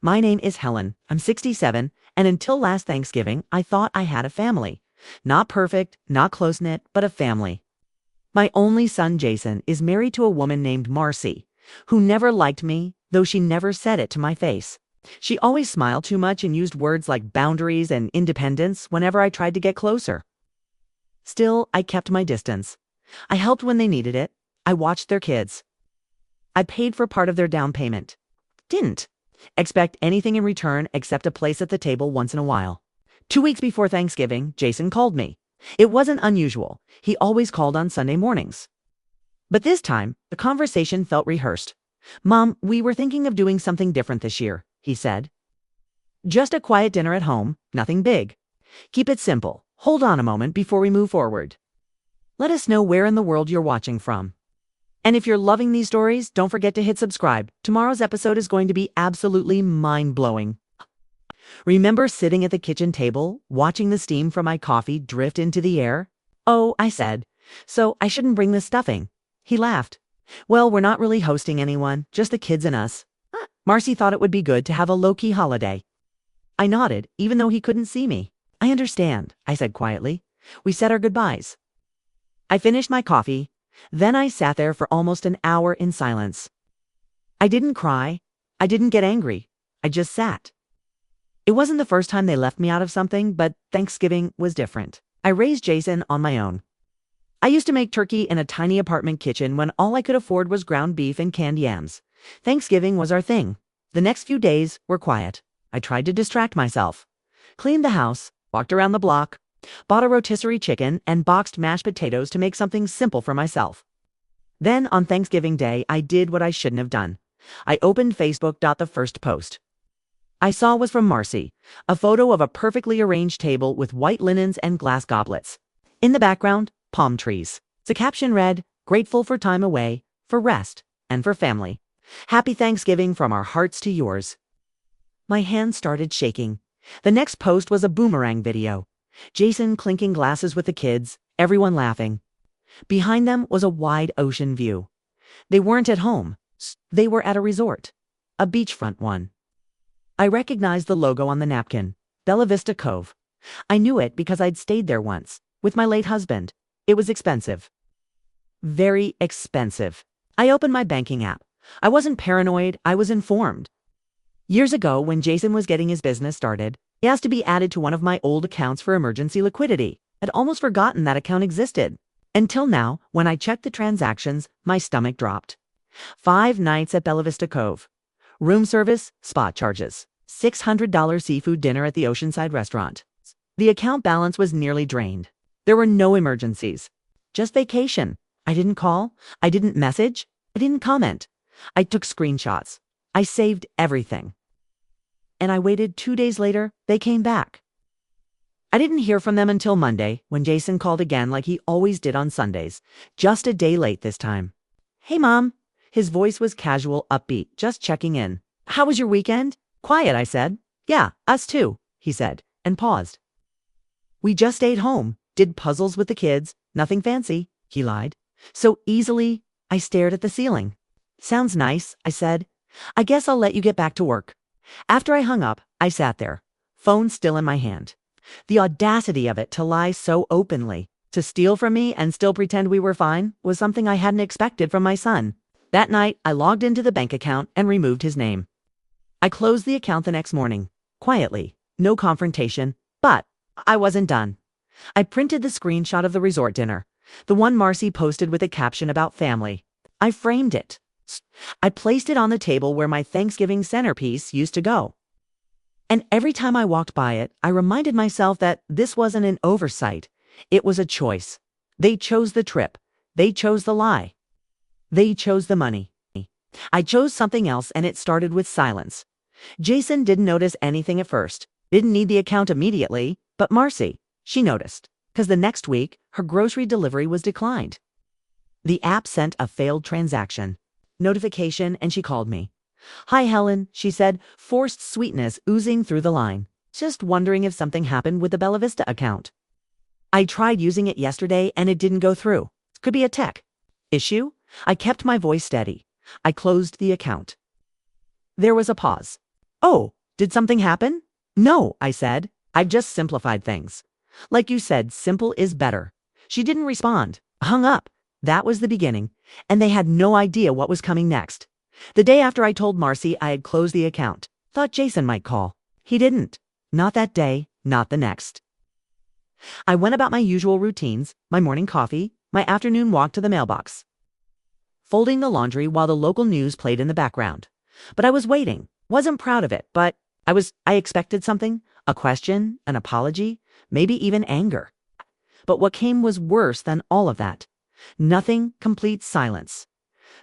My name is Helen. I'm 67, and until last Thanksgiving, I thought I had a family. Not perfect, not close-knit, but a family. My only son, Jason, is married to a woman named Marcy, who never liked me, though she never said it to my face. She always smiled too much and used words like boundaries and independence whenever I tried to get closer. Still, I kept my distance. I helped when they needed it. I watched their kids. I paid for part of their down payment. Didn't expect anything in return except a place at the table once in a while. 2 weeks before Thanksgiving, Jason called me. It wasn't unusual. He always called on Sunday mornings. But this time, the conversation felt rehearsed. "Mom, we were thinking of doing something different this year," he said. "Just a quiet dinner at home, nothing big. Keep it simple. Hold on a moment before we move forward. Let us know where in the world you're watching from. And if you're loving these stories, don't forget to hit subscribe. Tomorrow's episode is going to be absolutely mind-blowing." Remember sitting at the kitchen table, watching the steam from my coffee drift into the air? "Oh," I said, "so I shouldn't bring the stuffing." He laughed. "Well, we're not really hosting anyone, just the kids and us. Marcy thought it would be good to have a low-key holiday." I nodded, even though he couldn't see me. "I understand," I said quietly. We said our goodbyes. I finished my coffee. Then I sat there for almost an hour in silence. I didn't cry. I didn't get angry. I just sat. It wasn't the first time they left me out of something, but Thanksgiving was different. I raised Jason on my own. I used to make turkey in a tiny apartment kitchen when all I could afford was ground beef and canned yams. Thanksgiving was our thing. The next few days were quiet. I tried to distract myself. Cleaned the house, walked around the block, bought a rotisserie chicken and boxed mashed potatoes to make something simple for myself. Then on Thanksgiving Day, I did what I shouldn't have done. I opened Facebook. The first post I saw was from Marcy, a photo of a perfectly arranged table with white linens and glass goblets. In the background, palm trees. The caption read, "Grateful for time away, for rest, and for family. Happy Thanksgiving from our hearts to yours." My hands started shaking. The next post was a boomerang video. Jason clinking glasses with the kids, everyone laughing. Behind them was a wide ocean view. They weren't at home. They were at a resort. A beachfront one. I recognized the logo on the napkin, Bella Vista Cove. I knew it because I'd stayed there once, with my late husband. It was expensive. Very expensive. I opened my banking app. I wasn't paranoid, I was informed. Years ago, when Jason was getting his business started, he asked to be added to one of my old accounts for emergency liquidity. I'd almost forgotten that account existed. Until now, when I checked the transactions, my stomach dropped. 5 nights at Bella Vista Cove. Room service, spot charges. $600 seafood dinner at the Oceanside restaurant. The account balance was nearly drained. There were no emergencies. Just vacation. I didn't call. I didn't message. I didn't comment. I took screenshots. I saved everything. And I waited 2 days later, they came back. I didn't hear from them until Monday, when Jason called again like he always did on Sundays, just a day late this time. "Hey, Mom." His voice was casual, upbeat, just checking in. "How was your weekend?" "Quiet," I said. "Yeah, us too," he said, and paused. "We just stayed home, did puzzles with the kids, nothing fancy," he lied. So easily, I stared at the ceiling. "Sounds nice," I said. "I guess I'll let you get back to work." After I hung up, I sat there, phone still in my hand. The audacity of it to lie so openly, to steal from me and still pretend we were fine, was something I hadn't expected from my son. That night, I logged into the bank account and removed his name. I closed the account the next morning, quietly, no confrontation, but I wasn't done. I printed the screenshot of the resort dinner, the one Marcy posted with a caption about family. I framed it. I placed it on the table where my Thanksgiving centerpiece used to go. And every time I walked by it, I reminded myself that this wasn't an oversight. It was a choice. They chose the trip. They chose the lie. They chose the money. I chose something else, and it started with silence. Jason didn't notice anything at first. Didn't need the account immediately, but Marcy, she noticed, because the next week, her grocery delivery was declined. The app sent a failed transaction notification, and she called me. "Hi, Helen," she said, forced sweetness oozing through the line. "Just wondering if something happened with the Bella Vista account. I tried using it yesterday and it didn't go through. Could be a tech issue." I kept my voice steady. I closed the account. There was a pause. Oh, did something happen? No, I said. I've just simplified things. Like you said, simple is better. She didn't respond, hung up. That was the beginning, and they had no idea what was coming next. The day after I told Marcy I had closed the account, thought Jason might call. He didn't. Not that day, not the next. I went about my usual routines, my morning coffee, my afternoon walk to the mailbox, folding the laundry while the local news played in the background. But I was waiting, wasn't proud of it, but I expected something, a question, an apology, maybe even anger. But what came was worse than all of that. Nothing, complete silence.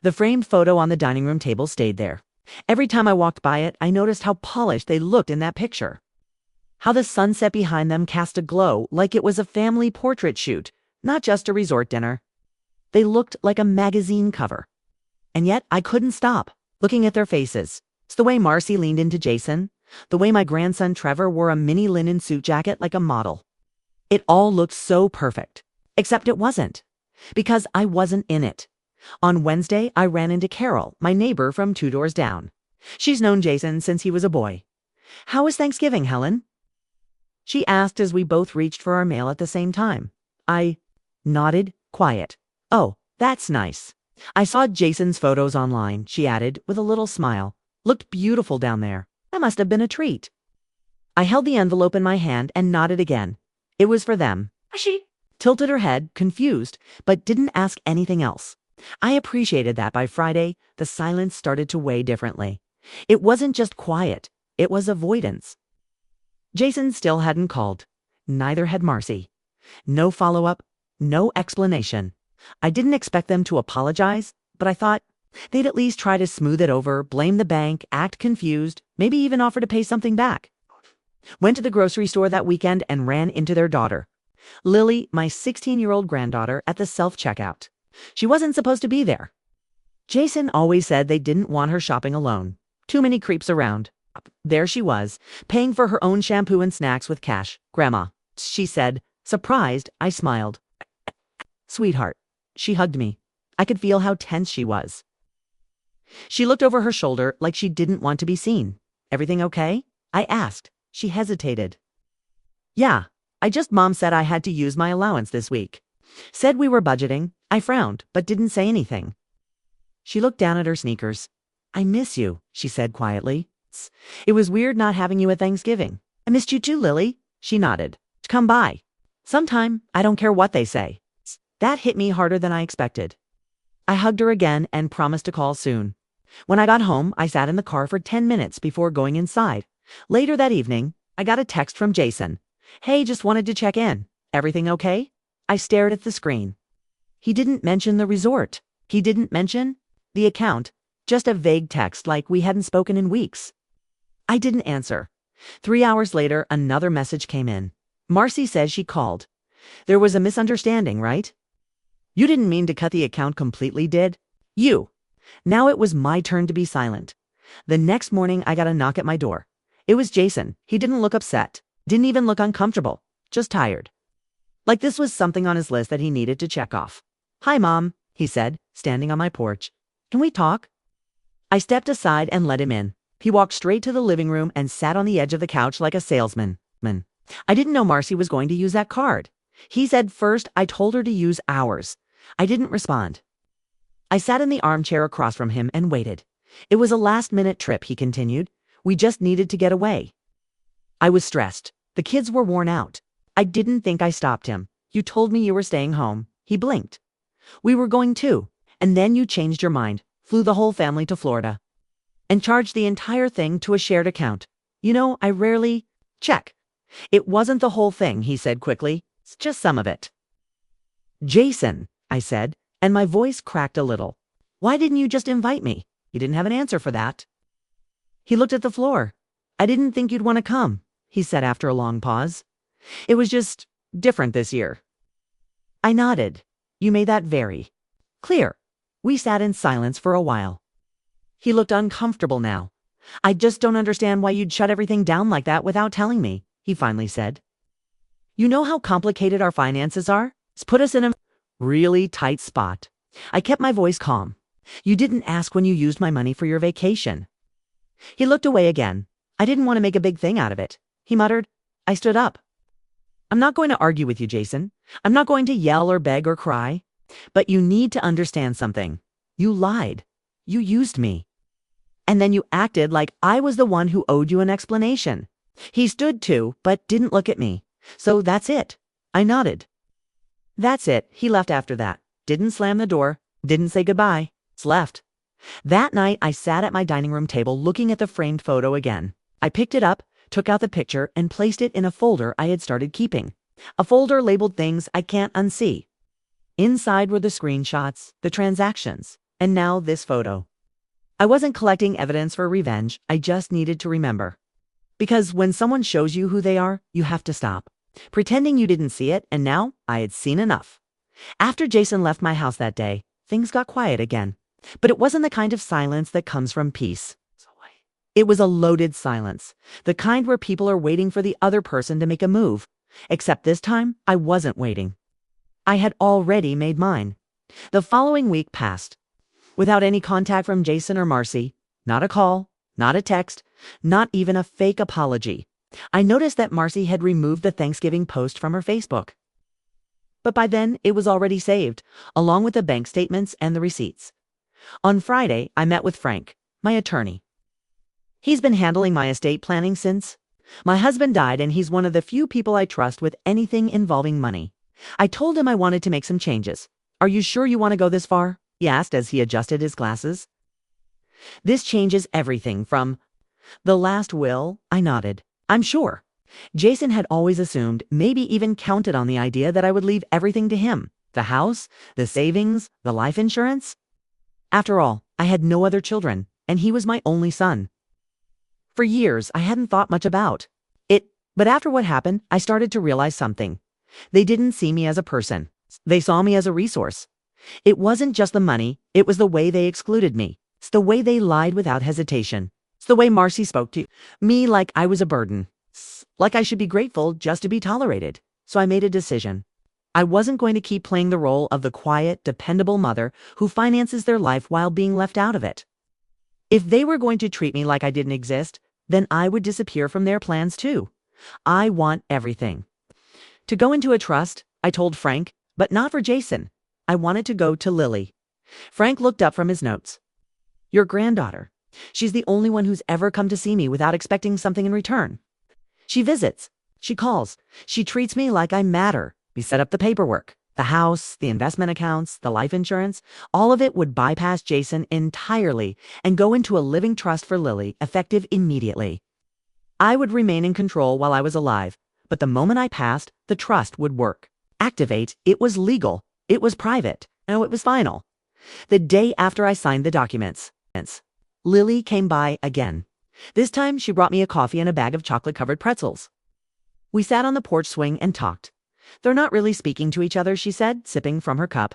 The framed photo on the dining room table stayed there. Every time I walked by it, I noticed how polished they looked in that picture. How the sunset behind them cast a glow like it was a family portrait shoot, not just a resort dinner. They looked like a magazine cover. And yet I couldn't stop looking at their faces. It's the way Marcy leaned into Jason, the way my grandson Trevor wore a mini linen suit jacket like a model. It all looked so perfect. Except it wasn't. Because I wasn't in it. On Wednesday, I ran into Carol, my neighbor from 2 doors down. She's known Jason since he was a boy. "How was Thanksgiving, Helen?" She asked as we both reached for our mail at the same time. I nodded, quiet. "Oh, that's nice. I saw Jason's photos online," she added with a little smile. "Looked beautiful down there. That must have been a treat." I held the envelope in my hand and nodded again. It was for them. She tilted her head, confused, but didn't ask anything else. I appreciated that by Friday, the silence started to weigh differently. It wasn't just quiet, it was avoidance. Jason still hadn't called. Neither had Marcy. No follow-up, no explanation. I didn't expect them to apologize, but I thought they'd at least try to smooth it over, blame the bank, act confused, maybe even offer to pay something back. Went to the grocery store that weekend and ran into their daughter. Lily, my 16-year-old granddaughter, at the self-checkout. She wasn't supposed to be there. Jason always said they didn't want her shopping alone. Too many creeps around. There she was, paying for her own shampoo and snacks with cash. "Grandma," she said. Surprised, I smiled. "Sweetheart." She hugged me. I could feel how tense she was. She looked over her shoulder like she didn't want to be seen. "Everything okay?" I asked. She hesitated. "Yeah, Mom said I had to use my allowance this week. Said we were budgeting." I frowned, but didn't say anything. She looked down at her sneakers. "I miss you," she said quietly. "It was weird not having you at Thanksgiving." "I missed you too, Lily." She nodded. "Come by. Sometime, I don't care what they say." That hit me harder than I expected. I hugged her again and promised to call soon. When I got home, I sat in the car for 10 minutes before going inside. Later that evening, I got a text from Jason. "Hey, just wanted to check in. Everything okay?" I stared at the screen. He didn't mention the resort. He didn't mention the account. Just a vague text like we hadn't spoken in weeks. I didn't answer. 3 hours later, another message came in. "Marcy says she called. There was a misunderstanding, right? You didn't mean to cut the account completely, did you?" Now it was my turn to be silent. The next morning, I got a knock at my door. It was Jason. He didn't look upset. Didn't even look uncomfortable. Just tired. Like this was something on his list that he needed to check off. "Hi, Mom," he said, standing on my porch. "Can we talk?" I stepped aside and let him in. He walked straight to the living room and sat on the edge of the couch like a salesman. I didn't know Marcy was going to use that card. He said first I told her to use ours. I didn't respond. I sat in the armchair across from him and waited. "It was a last-minute trip," he continued. "We just needed to get away." I was stressed. The kids were worn out. I didn't think I stopped him. "You told me you were staying home." He blinked. "We were going too. And then you changed your mind, flew the whole family to Florida, and charged the entire thing to a shared account. You know, I rarely check." "It wasn't the whole thing," he said quickly. "It's just some of it." "Jason," I said, and my voice cracked a little. "Why didn't you just invite me?" He didn't have an answer for that. He looked at the floor. "I didn't think you'd want to come," he said after a long pause. "It was just different this year." I nodded. "You made that very clear." We sat in silence for a while. He looked uncomfortable now. "I just don't understand why you'd shut everything down like that without telling me," he finally said. "You know how complicated our finances are? It's put us in a really tight spot." I kept my voice calm. "You didn't ask when you used my money for your vacation." He looked away again. I didn't want to make a big thing out of it, he muttered. I stood up. I'm not going to argue with you, Jason. I'm not going to yell or beg or cry. But you need to understand something. You lied. You used me. And then you acted like I was the one who owed you an explanation. He stood too, but didn't look at me. So that's it. I nodded. That's it. He left after that. Didn't slam the door. Didn't say goodbye. Left. That night, I sat at my dining room table looking at the framed photo again. I picked it up, took out the picture, and placed it in a folder I had started keeping. A folder labeled things I can't unsee. Inside were the screenshots, the transactions, and now this photo. I wasn't collecting evidence for revenge. I just needed to remember. Because when someone shows you who they are, you have to stop. Pretending you didn't see it, and now I had seen enough. After Jason left my house that day, things got quiet again. But it wasn't the kind of silence that comes from peace. It was a loaded silence, the kind where people are waiting for the other person to make a move. Except this time, I wasn't waiting. I had already made mine. The following week passed. Without any contact from Jason or Marcy, not a call, not a text, not even a fake apology. I noticed that Marcy had removed the Thanksgiving post from her Facebook. But by then, it was already saved, along with the bank statements and the receipts. On Friday, I met with Frank, my attorney. He's been handling my estate planning since. My husband died, and he's one of the few people I trust with anything involving money. I told him I wanted to make some changes. Are you sure you want to go this far? He asked as he adjusted his glasses. This changes everything from the last will. I nodded. I'm sure. Jason had always assumed, maybe even counted on the idea that I would leave everything to him. The house, the savings, the life insurance. After all, I had no other children, and he was my only son. For years, I hadn't thought much about it, but after what happened, I started to realize something. They didn't see me as a person. They saw me as a resource. It wasn't just the money, it was the way they excluded me. It's the way they lied without hesitation. It's the way Marcy spoke to me like I was a burden. Like I should be grateful just to be tolerated. So I made a decision. I wasn't going to keep playing the role of the quiet, dependable mother who finances their life while being left out of it. If they were going to treat me like I didn't exist, then I would disappear from their plans too. I want everything. To go into a trust, I told Frank, but not for Jason. I wanted to go to Lily. Frank looked up from his notes. Your granddaughter. She's the only one who's ever come to see me without expecting something in return. She visits. She calls. She treats me like I matter. We set up the paperwork. The house, the investment accounts, the life insurance, all of it would bypass Jason entirely and go into a living trust for Lily, effective immediately. I would remain in control while I was alive, but the moment I passed, the trust would work. Activate, it was legal, it was private, no, it was final. The day after I signed the documents, Lily came by again. This time she brought me a coffee and a bag of chocolate-covered pretzels. We sat on the porch swing and talked. They're not really speaking to each other, she said, sipping from her cup.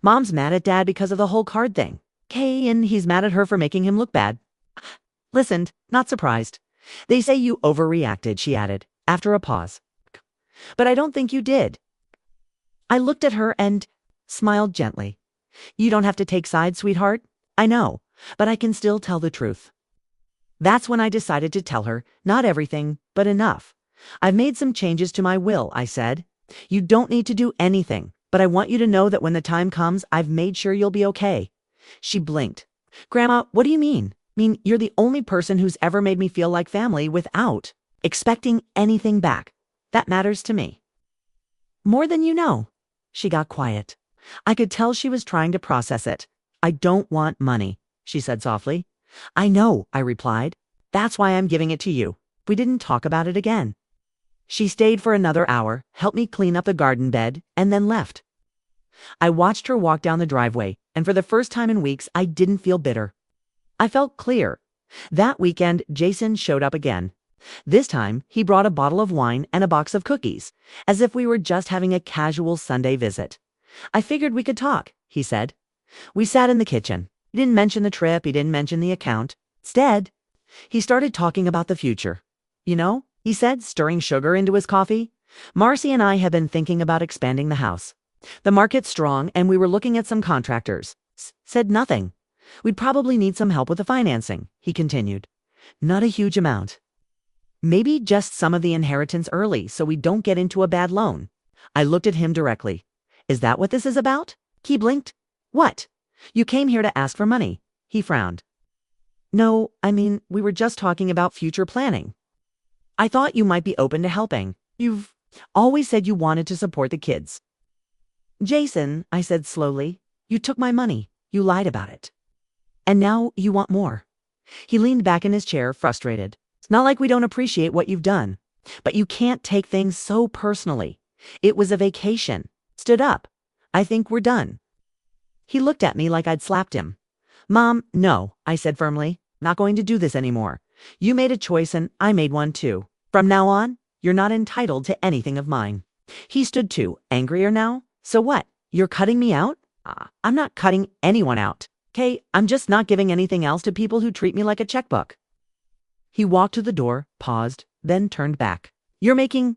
Mom's mad at Dad because of the whole card thing. And he's mad at her for making him look bad. Listened, not surprised. They say you overreacted, she added, after a pause. But I don't think you did. I looked at her and smiled gently. You don't have to take sides, sweetheart. I know, but I can still tell the truth. That's when I decided to tell her, not everything, but enough. I've made some changes to my will, I said. You don't need to do anything, but I want you to know that when the time comes, I've made sure you'll be okay. She blinked. Grandma, what do you mean? You're the only person who's ever made me feel like family without expecting anything back. That matters to me. More than you know. She got quiet. I could tell she was trying to process it. I don't want money, she said softly. I know, I replied. That's why I'm giving it to you. We didn't talk about it again. She stayed for another hour, helped me clean up the garden bed, and then left. I watched her walk down the driveway, and for the first time in weeks, I didn't feel bitter. I felt clear. That weekend, Jason showed up again. This time, he brought a bottle of wine and a box of cookies, as if we were just having a casual Sunday visit. I figured we could talk, he said. We sat in the kitchen. He didn't mention the trip, he didn't mention the account. Instead, he started talking about the future. You know, he said, stirring sugar into his coffee, Marcy and I have been thinking about expanding the house. The market's strong, and we were looking at some contractors. Said nothing. We'd probably need some help with the financing, he continued. Not a huge amount. Maybe just some of the inheritance early so we don't get into a bad loan. I looked at him directly. Is that what this is about? He blinked. What? You came here to ask for money. He frowned. No, I mean, we were just talking about future planning. I thought you might be open to helping. You've always said you wanted to support the kids. Jason, I said slowly, you took my money. You lied about it. And now you want more. He leaned back in his chair, frustrated. It's not like we don't appreciate what you've done. But you can't take things so personally. It was a vacation. Stood up. I think we're done. He looked at me like I'd slapped him. Mom, no, I said firmly. Not going to do this anymore. You made a choice and I made one too. From now on, you're not entitled to anything of mine. He stood too, angrier now. So what? You're cutting me out? I'm not cutting anyone out. Okay, I'm just not giving anything else to people who treat me like a checkbook. He walked to the door, paused, then turned back. You're making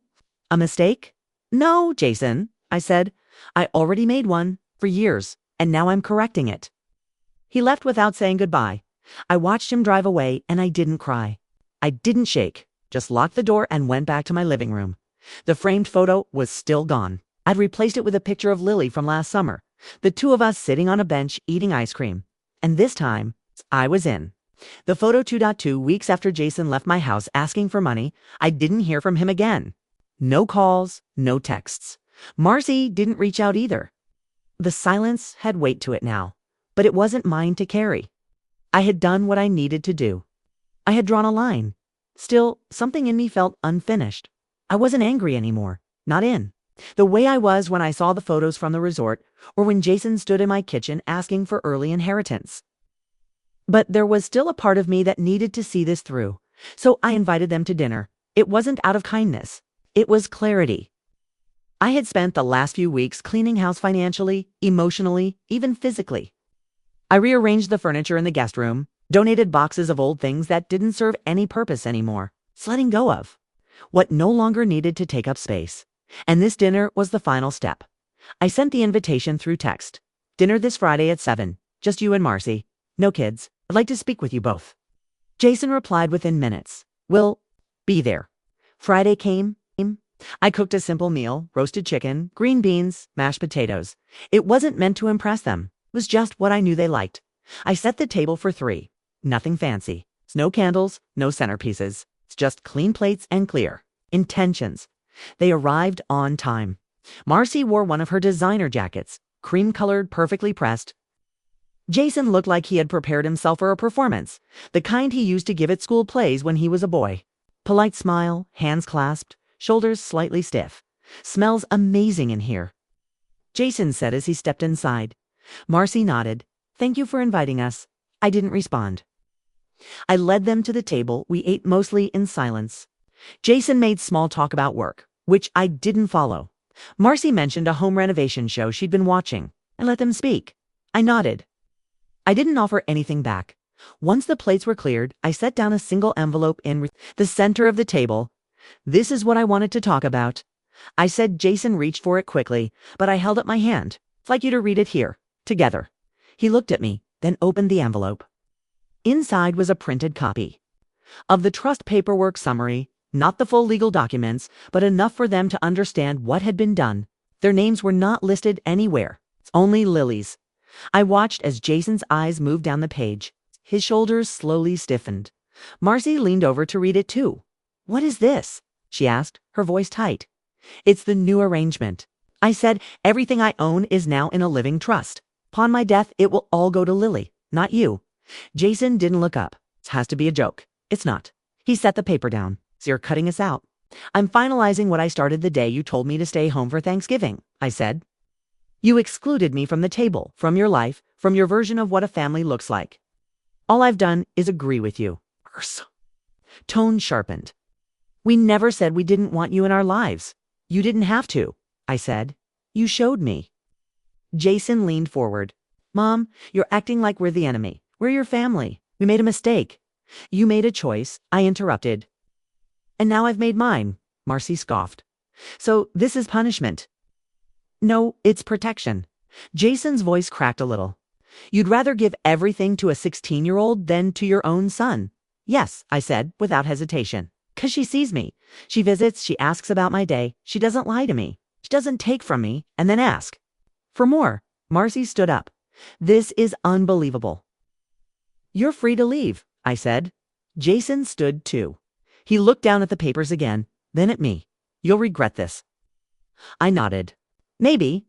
a mistake? No, Jason, I said. I already made one for years, and now I'm correcting it. He left without saying goodbye. I watched him drive away, and I didn't cry. I didn't shake, just locked the door and went back to my living room. The framed photo was still gone. I'd replaced it with a picture of Lily from last summer, the two of us sitting on a bench eating ice cream. And this time, I was in. The photo 2.2 weeks after Jason left my house asking for money, I didn't hear from him again. No calls, no texts. Marcy didn't reach out either. The silence had weight to it now, but it wasn't mine to carry. I had done what I needed to do. I had drawn a line. Still, something in me felt unfinished. I wasn't angry anymore. Not in the way I was when I saw the photos from the resort or when Jason stood in my kitchen asking for early inheritance. But there was still a part of me that needed to see this through, so I invited them to dinner. It wasn't out of kindness. It was clarity. I had spent the last few weeks cleaning house financially, emotionally, even physically. I rearranged the furniture in the guest room, donated boxes of old things that didn't serve any purpose anymore, letting go of what no longer needed to take up space. And this dinner was the final step. I sent the invitation through text. Dinner this Friday at 7, just you and Marcy. No kids. I'd like to speak with you both. Jason replied within minutes. We'll be there. Friday came. I cooked a simple meal, roasted chicken, green beans, mashed potatoes. It wasn't meant to impress them. It was just what I knew they liked. I set the table for 3. Nothing fancy. It's no candles, no centerpieces. It's just clean plates and clear intentions. They arrived on time. Marcy wore one of her designer jackets, cream-colored, perfectly pressed. Jason looked like he had prepared himself for a performance, the kind he used to give at school plays when he was a boy. Polite smile, hands clasped, shoulders slightly stiff. Smells amazing in here, Jason said as he stepped inside. Marcy nodded. Thank you for inviting us. I didn't respond. I led them to the table. We ate mostly in silence. Jason made small talk about work, which I didn't follow. Marcy mentioned a home renovation show she'd been watching. I let them speak. I nodded. I didn't offer anything back. Once the plates were cleared, I set down a single envelope in the center of the table. This is what I wanted to talk about. I said. Jason reached for it quickly, but I held up my hand. I'd like you to read it here, together. He looked at me, then opened the envelope. Inside was a printed copy of the trust paperwork summary, not the full legal documents, but enough for them to understand what had been done. Their names were not listed anywhere. It's only Lily's. I watched as Jason's eyes moved down the page. His shoulders slowly stiffened. Marcy leaned over to read it too. What is this? She asked, her voice tight. It's the new arrangement. I said, everything I own is now in a living trust. Upon my death, it will all go to Lily, not you. Jason didn't look up. It has to be a joke. It's not. He set the paper down. So you're cutting us out. I'm finalizing what I started the day you told me to stay home for Thanksgiving, I said. You excluded me from the table, from your life, from your version of what a family looks like. All I've done is agree with you. Tone sharpened. We never said we didn't want you in our lives. You didn't have to, I said. You showed me. Jason leaned forward. Mom, you're acting like we're the enemy. We're your family. We made a mistake. You made a choice. I interrupted. And now I've made mine, Marcy scoffed. So this is punishment. No, it's protection. Jason's voice cracked a little. You'd rather give everything to a 16-year-old than to your own son. Yes, I said, without hesitation. 'Cause she sees me. She visits, she asks about my day. She doesn't lie to me. She doesn't take from me and then ask for more. Marcy stood up. This is unbelievable. You're free to leave, I said. Jason stood too. He looked down at the papers again, then at me. You'll regret this. I nodded. Maybe,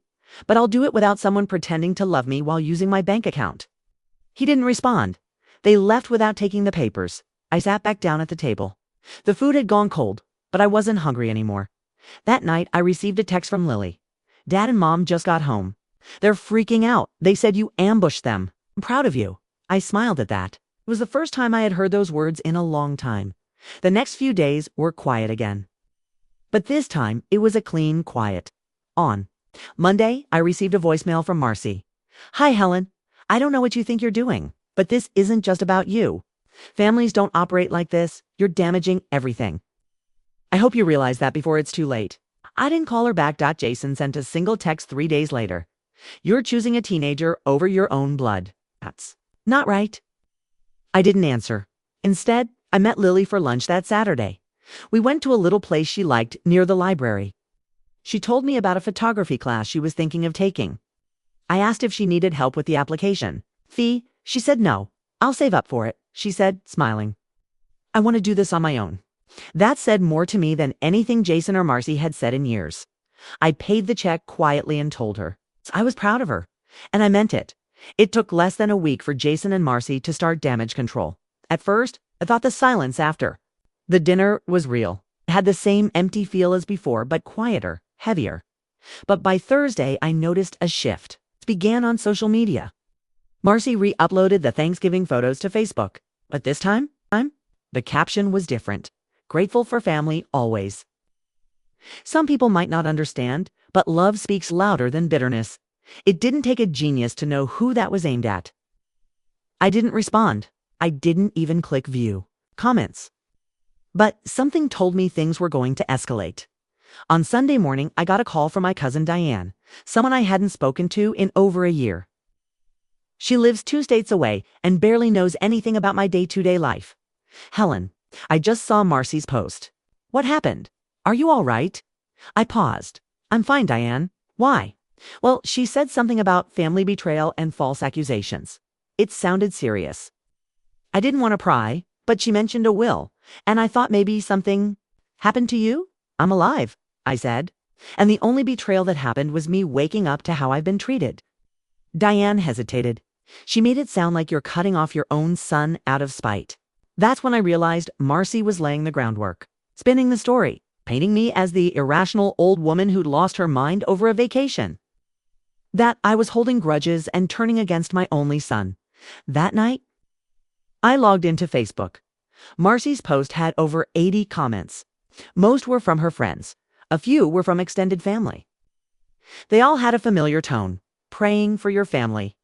but I'll do it without someone pretending to love me while using my bank account. He didn't respond. They left without taking the papers. I sat back down at the table. The food had gone cold, but I wasn't hungry anymore. That night, I received a text from Lily. Dad and Mom just got home. They're freaking out. They said you ambushed them. I'm proud of you. I smiled at that. It was the first time I had heard those words in a long time. The next few days were quiet again. But this time, it was a clean quiet. On Monday, I received a voicemail from Marcy. Hi, Helen. I don't know what you think you're doing, but this isn't just about you. Families don't operate like this. You're damaging everything. I hope you realize that before it's too late. I didn't call her back. Jason sent a single text 3 days later. You're choosing a teenager over your own blood. That's not right. I didn't answer. Instead, I met Lily for lunch that Saturday. We went to a little place she liked near the library. She told me about a photography class she was thinking of taking. I asked if she needed help with the application fee. She said no. I'll save up for it, she said, smiling. I want to do this on my own. That said more to me than anything Jason or Marcy had said in years. I paid the check quietly and told her. I was proud of her, and I meant it. It took less than a week for Jason and Marcy to start damage control. At first, I thought the silence after. The dinner was real. It had the same empty feel as before, but quieter, heavier. But by Thursday, I noticed a shift. It began on social media. Marcy re-uploaded the Thanksgiving photos to Facebook. But this time, the caption was different. Grateful for family always. Some people might not understand, but love speaks louder than bitterness. It didn't take a genius to know who that was aimed at. I didn't respond. I didn't even click view comments. But something told me things were going to escalate. On Sunday morning, I got a call from my cousin Diane, someone I hadn't spoken to in over a year. She lives 2 states away and barely knows anything about my day-to-day life. Helen, I just saw Marcy's post. What happened? Are you all right? I paused. I'm fine, Diane. Why? Well, she said something about family betrayal and false accusations. It sounded serious. I didn't want to pry, but she mentioned a will, and I thought maybe something happened to you? I'm alive, I said. And the only betrayal that happened was me waking up to how I've been treated. Diane hesitated. She made it sound like you're cutting off your own son out of spite. That's when I realized Marcy was laying the groundwork, spinning the story, painting me as the irrational old woman who'd lost her mind over a vacation. That I was holding grudges and turning against my only son. That night, I logged into Facebook. Marcy's post had over 80 comments. Most were from her friends. A few were from extended family. They all had a familiar tone. Praying for your family.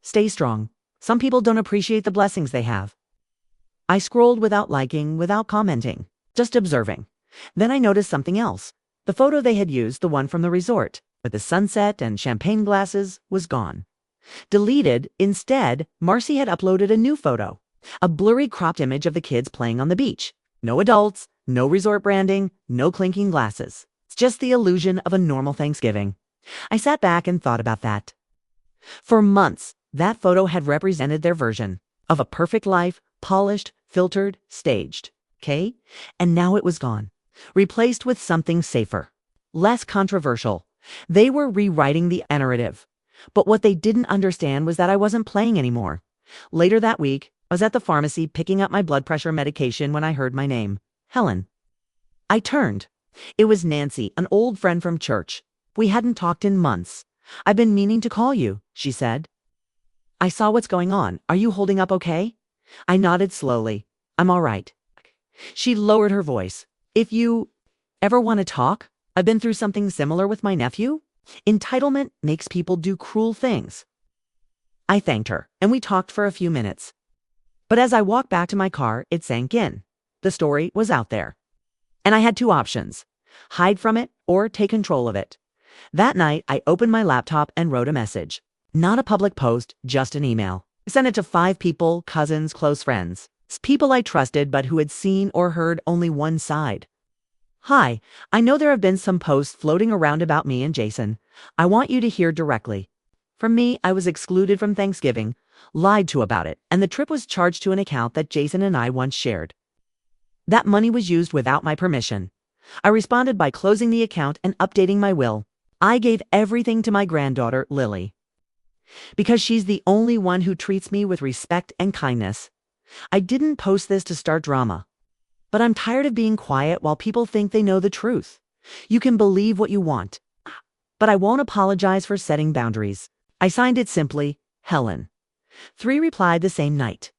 Stay strong. Some people don't appreciate the blessings they have. I scrolled without liking, without commenting, just observing. Then I noticed something else. The photo they had used, the one from the resort, with the sunset and champagne glasses, was gone. Deleted. Instead, Marcy had uploaded a new photo. A blurry cropped image of the kids playing on the beach. No adults, no resort branding, no clinking glasses. It's just the illusion of a normal Thanksgiving. I sat back and thought about that. For months, that photo had represented their version of a perfect life, polished, filtered, staged. Okay? And now it was gone. Replaced with something safer. Less controversial. They were rewriting the narrative. But what they didn't understand was that I wasn't playing anymore. Later that week, I was at the pharmacy picking up my blood pressure medication when I heard my name. Helen. I turned. It was Nancy, an old friend from church. We hadn't talked in months. I've been meaning to call you, she said. I saw what's going on. Are you holding up okay? I nodded slowly. I'm all right. She lowered her voice. If you ever want to talk, I've been through something similar with my nephew. Entitlement makes people do cruel things. I thanked her, and we talked for a few minutes. But as I walked back to my car, it sank in. The story was out there. And I had 2 options. Hide from it or take control of it. That night, I opened my laptop and wrote a message. Not a public post, just an email. I sent it to 5 people, cousins, close friends. People I trusted but who had seen or heard only one side. Hi, I know there have been some posts floating around about me and Jason. I want you to hear directly. For me, I was excluded from Thanksgiving, lied to about it, and the trip was charged to an account that Jason and I once shared. That money was used without my permission. I responded by closing the account and updating my will. I gave everything to my granddaughter, Lily, because she's the only one who treats me with respect and kindness. I didn't post this to start drama, but I'm tired of being quiet while people think they know the truth. You can believe what you want, but I won't apologize for setting boundaries. I signed it simply, Helen. 3 replied the same night.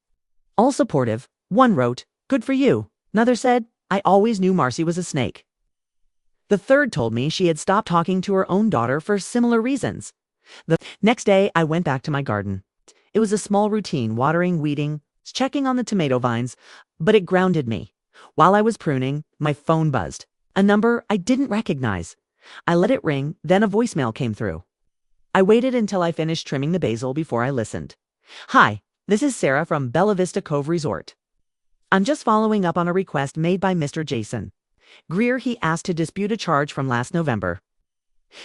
All supportive. 1 wrote, good for you. Another said, I always knew Marcy was a snake. The 3rd told me she had stopped talking to her own daughter for similar reasons. The next day, I went back to my garden. It was a small routine, watering, weeding, checking on the tomato vines, but it grounded me. While I was pruning, my phone buzzed. A number I didn't recognize. I let it ring, then a voicemail came through. I waited until I finished trimming the basil before I listened. Hi, this is Sarah from Bella Vista Cove Resort. I'm just following up on a request made by Mr. Jason Greer. He asked to dispute a charge from last November.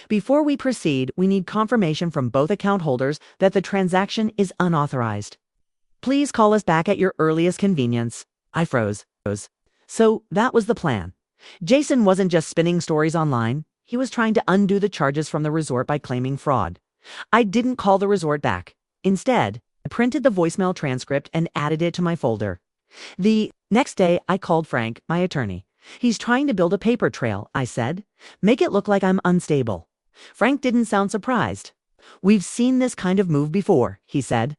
Before we proceed, we need confirmation from both account holders that the transaction is unauthorized. Please call us back at your earliest convenience. I froze. So that was the plan. Jason wasn't just spinning stories online. He was trying to undo the charges from the resort by claiming fraud. I didn't call the resort back. Instead, I printed the voicemail transcript and added it to my folder. The next day, I called Frank, my attorney. He's trying to build a paper trail, I said. Make it look like I'm unstable. Frank didn't sound surprised. We've seen this kind of move before, he said.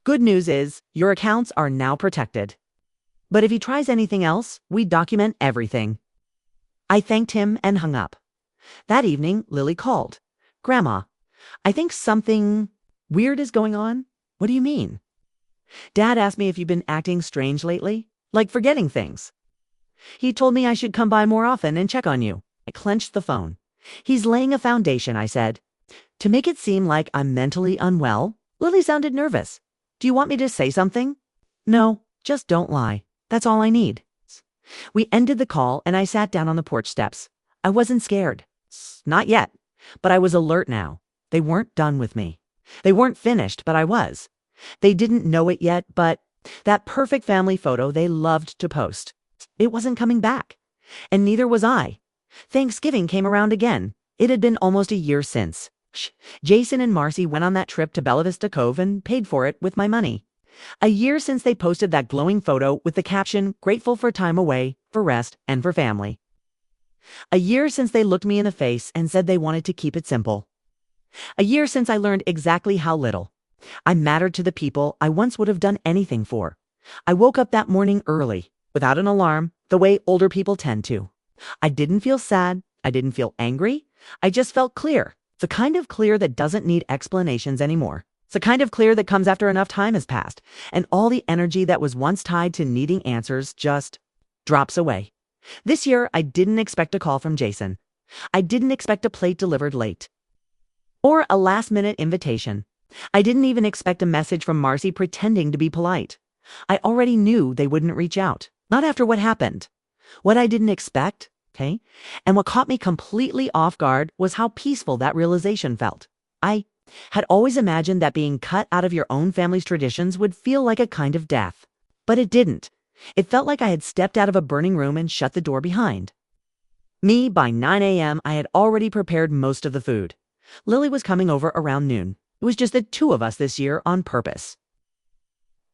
Good news is, your accounts are now protected. But if he tries anything else, we document everything. I thanked him and hung up. That evening, Lily called. Grandma, I think something weird is going on. What do you mean? Dad asked me if you've been acting strange lately, like forgetting things. He told me I should come by more often and check on you. I clenched the phone. He's laying a foundation, I said. To make it seem like I'm mentally unwell? Lily sounded nervous. Do you want me to say something? No, just don't lie. That's all I need. We ended the call and I sat down on the porch steps. I wasn't scared. Not yet. But I was alert now. They weren't done with me. They weren't finished, but I was. They didn't know it yet, but that perfect family photo they loved to post, it wasn't coming back. And neither was I. Thanksgiving came around again. It had been almost a year since. Jason and Marcy went on that trip to Bella Vista Cove and paid for it with my money. A year since they posted that glowing photo with the caption, grateful for time away, for rest, and for family. A year since they looked me in the face and said they wanted to keep it simple. A year since I learned exactly how little I mattered to the people I once would have done anything for. I woke up that morning early, without an alarm, the way older people tend to. I didn't feel sad. I didn't feel angry. I just felt clear. The kind of clear that doesn't need explanations anymore. It's the kind of clear that comes after enough time has passed, and all the energy that was once tied to needing answers just drops away. This year, I didn't expect a call from Jason. I didn't expect a plate delivered late, or a last-minute invitation. I didn't even expect a message from Marcy pretending to be polite. I already knew they wouldn't reach out. Not after what happened. What I didn't expect, okay? And what caught me completely off guard was how peaceful that realization felt. I had always imagined that being cut out of your own family's traditions would feel like a kind of death. But it didn't. It felt like I had stepped out of a burning room and shut the door behind me. By 9 a.m., I had already prepared most of the food. Lily was coming over around noon. It was just the 2 of us this year on purpose.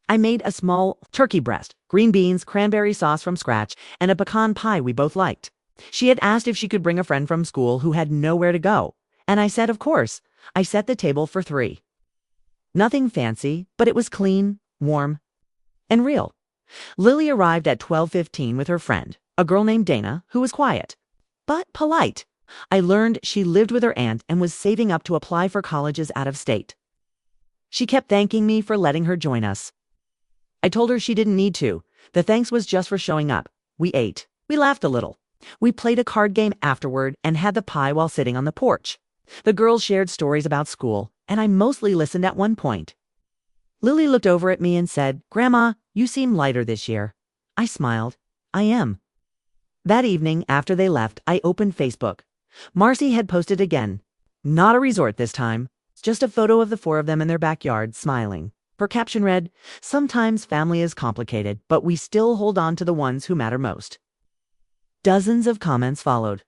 I made a small turkey breast, green beans, cranberry sauce from scratch, and a pecan pie we both liked. She had asked if she could bring a friend from school who had nowhere to go, and I said of course. I set the table for 3. Nothing fancy, but it was clean, warm, and real. Lily arrived at 12:15 with her friend, a girl named Dana, who was quiet, but polite. I learned she lived with her aunt and was saving up to apply for colleges out of state. She kept thanking me for letting her join us. I told her she didn't need to. The thanks was just for showing up. We ate. We laughed a little. We played a card game afterward and had the pie while sitting on the porch. The girls shared stories about school, and I mostly listened at one point. Lily looked over at me and said, Grandma, You seem lighter this year. I smiled. I am. That evening, after they left, I opened Facebook. Marcy had posted again. Not a resort this time. Just a photo of the four of them in their backyard, smiling. Her caption read, "Sometimes family is complicated, but we still hold on to the ones who matter most." Dozens of comments followed.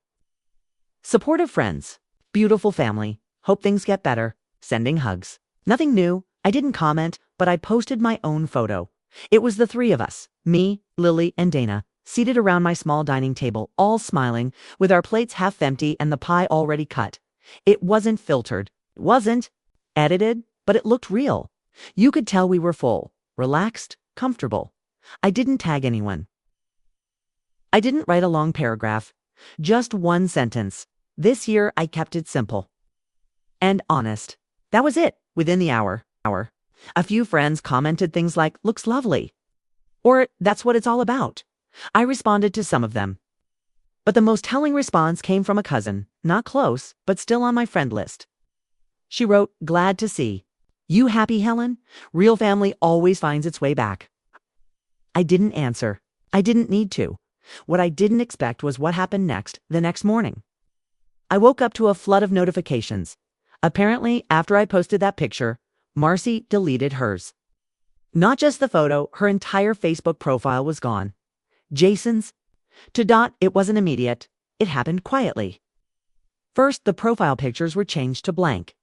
Supportive friends. Beautiful family. Hope things get better. Sending hugs. Nothing new. I didn't comment, but I posted my own photo. It was the three of us, me, Lily, and Dana, seated around my small dining table, all smiling, with our plates half empty and the pie already cut. It wasn't filtered. It wasn't edited, but it looked real. You could tell we were full, relaxed, comfortable. I didn't tag anyone. I didn't write a long paragraph. Just one sentence. This year I kept it simple and honest. That was it, within the hour. A few friends commented things like, "Looks lovely," or "That's what it's all about." I responded to some of them. But the most telling response came from a cousin, not close, but still on my friend list. She wrote, "Glad to see. You happy, Helen? Real family always finds its way back." I didn't answer. I didn't need to. What I didn't expect was what happened next, the next morning. I woke up to a flood of notifications. Apparently, after I posted that picture, Marcy deleted hers. Not just the photo, her entire Facebook profile was gone. Jason's? To Dot, it wasn't immediate. It happened quietly. First, the profile pictures were changed to blank.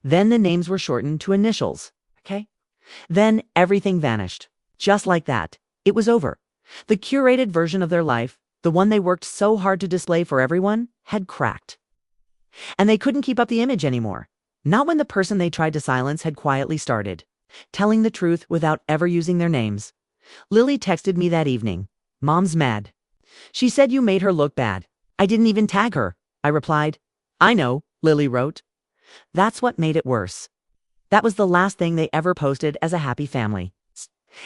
Then the names were shortened to initials. Okay? Then everything vanished. Just like that. It was over. The curated version of their life, the one they worked so hard to display for everyone, had cracked. And they couldn't keep up the image anymore. Not when the person they tried to silence had quietly started, telling the truth without ever using their names. Lily texted me that evening. "Mom's mad. She said you made her look bad. I didn't even tag her." I replied. "I know," Lily wrote. That's what made it worse. That was the last thing they ever posted as a happy family.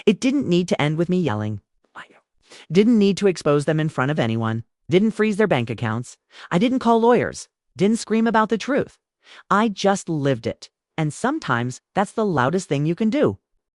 It didn't need to end with me yelling. Didn't need to expose them in front of anyone. Didn't freeze their bank accounts. I didn't call lawyers. Didn't scream about the truth. I just lived it. And sometimes that's the loudest thing you can do.